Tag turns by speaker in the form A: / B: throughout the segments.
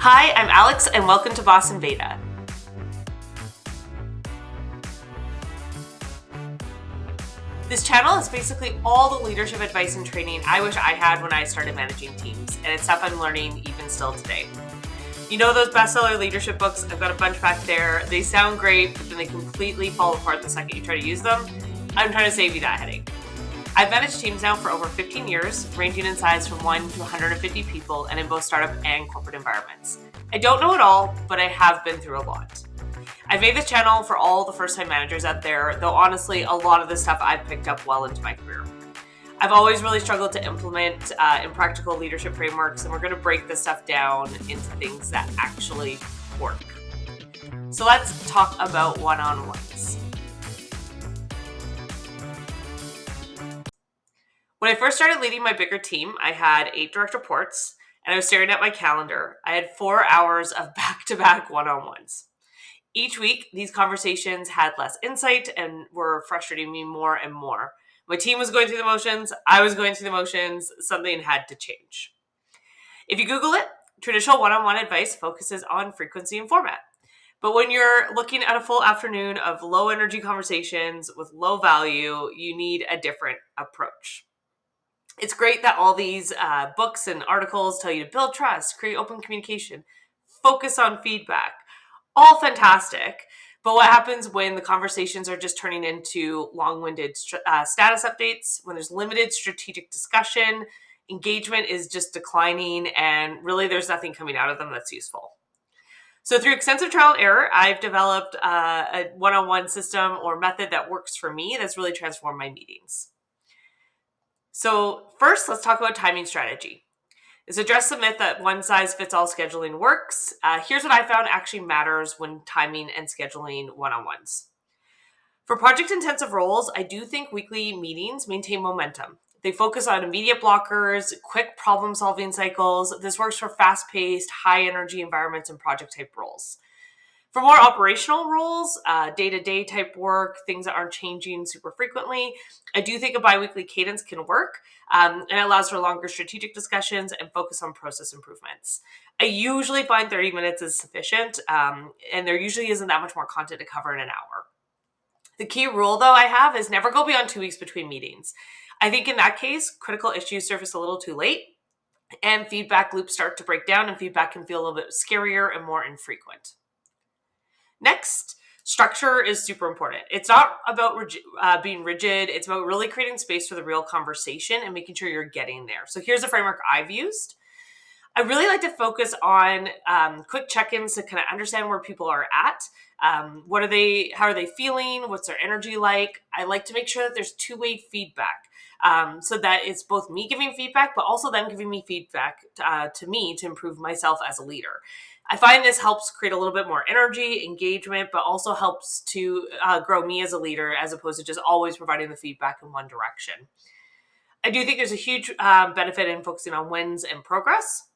A: Hi, I'm Alex, and welcome to Boston Beta. This channel is basically all the leadership advice and training I wish I had when I started managing teams, and it's stuff I'm learning even still today. You know those bestseller leadership books? I've got a bunch back there. They sound great, but then they completely fall apart the second you try to use them. I'm trying to save you that headache. I've managed teams now for over 15 years, ranging in size from 1 to 150 people, and in both startup and corporate environments. I don't know it all, but I have been through a lot. I've made this channel for all the first-time managers out there, though honestly, a lot of this stuff I've picked up well into my career. I've always really struggled to implement in practical leadership frameworks, and we're going to break this stuff down into things that actually work. So let's talk about one-on-ones. When I first started leading my bigger team, I had 8 direct reports, and I was staring at my calendar. I had 4 hours of back-to-back one-on-ones. Each week, these conversations had less insight and were frustrating me more and more. My team was going through the motions, I was going through the motions, something had to change. If you Google it, traditional one-on-one advice focuses on frequency and format. But when you're looking at a full afternoon of low energy conversations with low value, you need a different approach. It's great that all these books and articles tell you to build trust, create open communication, focus on feedback. All fantastic. But what happens when the conversations are just turning into long-winded status updates, when there's limited strategic discussion, engagement is just declining, and really there's nothing coming out of them that's useful. So through extensive trial and error, I've developed a one-on-one system or method that works for me that's really transformed my meetings. So first, let's talk about timing strategy. Is address the myth that one-size-fits-all scheduling works. Here's what I found actually matters when timing and scheduling one-on-ones. For project-intensive roles, I do think weekly meetings maintain momentum. They focus on immediate blockers, quick problem-solving cycles. This works for fast-paced, high-energy environments and project-type roles. For more operational roles, day-to-day type work, things that aren't changing super frequently, I do think a biweekly cadence can work, and it allows for longer strategic discussions and focus on process improvements. I usually find 30 minutes is sufficient, and there usually isn't that much more content to cover in an hour. The key rule, though, I have is never go beyond 2 weeks between meetings. I think in that case, critical issues surface a little too late, and feedback loops start to break down, and feedback can feel a little bit scarier and more infrequent. Next, structure is super important. It's not about being rigid. It's about really creating space for the real conversation and making sure you're getting there. So here's a framework I've used. I really like to focus on quick check-ins to kind of understand where people are at. How are they feeling? What's their energy like? I like to make sure that there's two-way feedback. So that it's both me giving feedback, but also them giving me feedback to me to improve myself as a leader. I find this helps create a little bit more energy, engagement, but also helps to grow me as a leader as opposed to just always providing the feedback in one direction. I do think there's a huge benefit in focusing on wins and progress,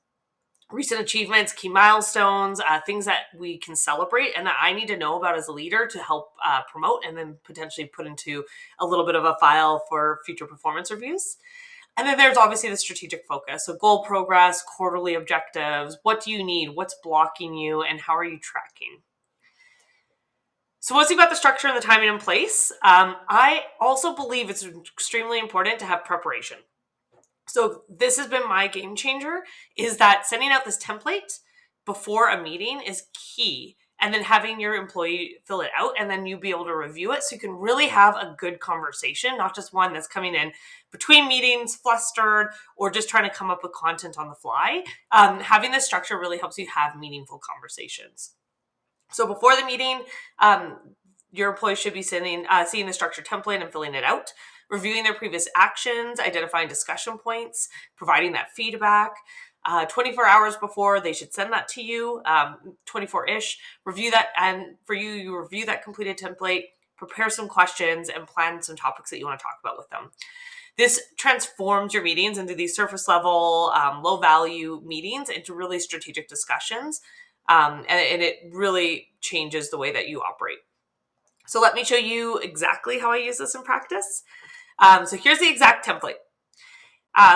A: recent achievements, key milestones, things that we can celebrate and that I need to know about as a leader to help promote and then potentially put into a little bit of a file for future performance reviews. And then there's obviously the strategic focus. So goal progress, quarterly objectives, what do you need, what's blocking you, and how are you tracking? So once you've got the structure and the timing in place, I also believe it's extremely important to have preparation. So this has been my game changer, is that sending out this template before a meeting is key. And then having your employee fill it out and then you be able to review it so you can really have a good conversation, not just one that's coming in between meetings, flustered, or just trying to come up with content on the fly. Having this structure really helps you have meaningful conversations. So before the meeting, your employees should be seeing the structure template and filling it out, reviewing their previous actions, identifying discussion points, providing that feedback. 24 hours before, they should send that to you, 24-ish, review that, and for you, you review that completed template, prepare some questions, and plan some topics that you want to talk about with them. This transforms your meetings into these surface level, low value meetings into really strategic discussions, and it really changes the way that you operate. So let me show you exactly how I use this in practice. So here's the exact template.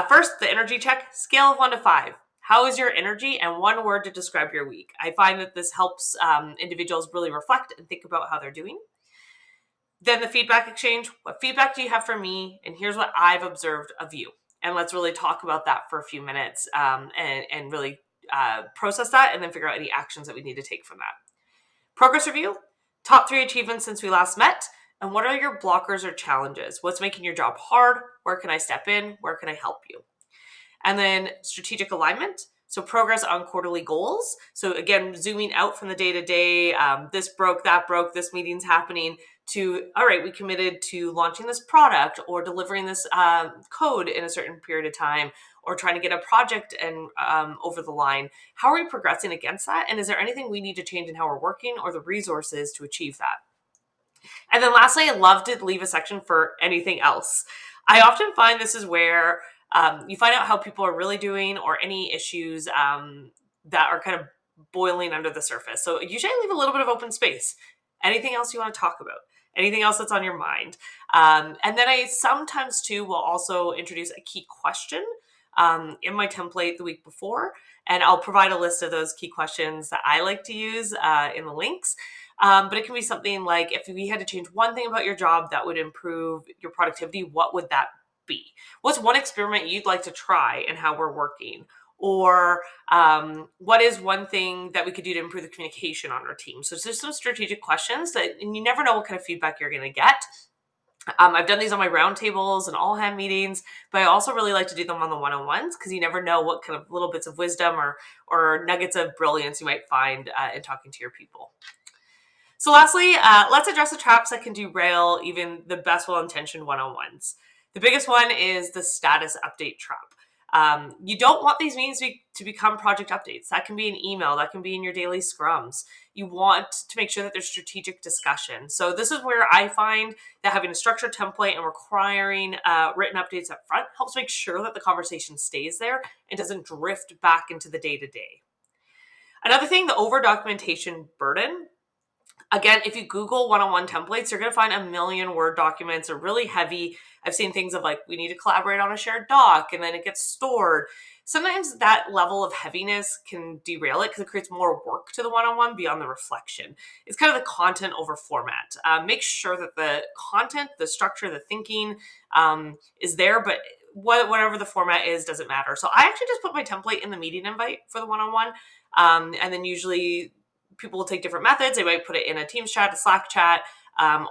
A: First, the energy check, scale of 1 to 5. How is your energy? And one word to describe your week. I find that this helps individuals really reflect and think about how they're doing. Then the feedback exchange. What feedback do you have for me? And here's what I've observed of you. And let's really talk about that for a few minutes and really process that and then figure out any actions that we need to take from that. Progress review. Top 3 achievements since we last met. And what are your blockers or challenges? What's making your job hard? Where can I step in? Where can I help you? And then strategic alignment. So progress on quarterly goals. So again, zooming out from the day to day, this broke, that broke, this meeting's happening, to, all right, we committed to launching this product or delivering this code in a certain period of time, or trying to get a project and over the line. How are we progressing against that? And is there anything we need to change in how we're working or the resources to achieve that? And then lastly, I love to leave a section for anything else. I often find this is where you find out how people are really doing or any issues that are kind of boiling under the surface. So usually I leave a little bit of open space. Anything else you want to talk about? Anything else that's on your mind? And then I sometimes too will also introduce a key question in my template the week before. And I'll provide a list of those key questions that I like to use in the links. But it can be something like, if we had to change one thing about your job that would improve your productivity, what would that be? What's one experiment you'd like to try and how we're working? Or what is one thing that we could do to improve the communication on our team? So there's some strategic questions and you never know what kind of feedback you're going to get. I've done these on my roundtables and all hand meetings, but I also really like to do them on the one-on-ones because you never know what kind of little bits of wisdom or nuggets of brilliance you might find in talking to your people. So lastly, let's address the traps that can derail even the best well-intentioned one-on-ones. The biggest one is the status update trap. You don't want these meetings to become project updates. That can be an email. That can be in your daily scrums. You want to make sure that there's strategic discussion. So this is where I find that having a structured template and requiring written updates up front helps make sure that the conversation stays there and doesn't drift back into the day-to-day. Another thing, the over-documentation burden. Again, if you Google one-on-one templates, you're going to find a million Word documents are really heavy. I've seen things of like, we need to collaborate on a shared doc and then it gets stored. Sometimes that level of heaviness can derail it because it creates more work to the one-on-one beyond the reflection. It's kind of the content over format. Make sure that the content, the structure, the thinking is there, but whatever the format is doesn't matter. So I actually just put my template in the meeting invite for the one-on-one. And then usually people will take different methods. They might put it in a Teams chat, a Slack chat,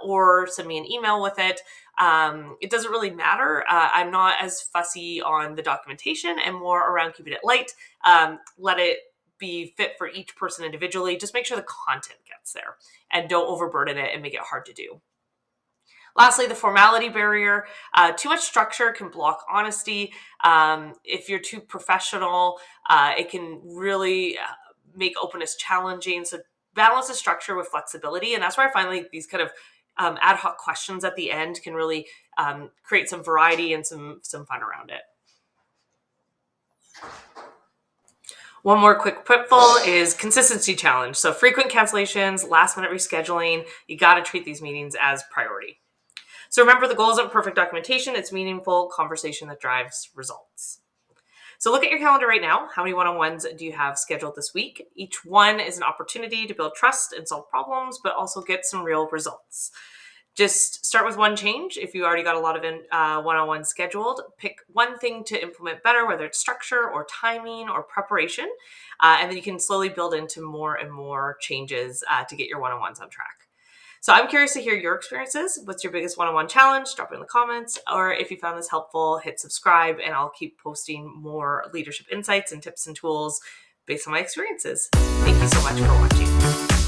A: or send me an email with it. It doesn't really matter. I'm not as fussy on the documentation and more around keeping it light. Let it be fit for each person individually. Just make sure the content gets there and don't overburden it and make it hard to do. Lastly, the formality barrier. Too much structure can block honesty. If you're too professional, it can really make openness challenging. So balance the structure with flexibility. And that's where I find like these kind of ad hoc questions at the end can really create some variety and some fun around it. One more quick pitfall is consistency challenge. So frequent cancellations, last minute rescheduling, you got to treat these meetings as priority. So remember, the goal isn't perfect documentation. It's meaningful conversation that drives results. So look at your calendar right now. How many one-on-ones do you have scheduled this week? Each one is an opportunity to build trust and solve problems, but also get some real results. Just start with one change. If you already got a lot of one-on-ones scheduled, pick one thing to implement better, whether it's structure or timing or preparation. And then you can slowly build into more and more changes to get your one-on-ones on track. So I'm curious to hear your experiences. What's your biggest one-on-one challenge? Drop it in the comments. Or if you found this helpful, hit subscribe and I'll keep posting more leadership insights and tips and tools based on my experiences. Thank you so much for watching.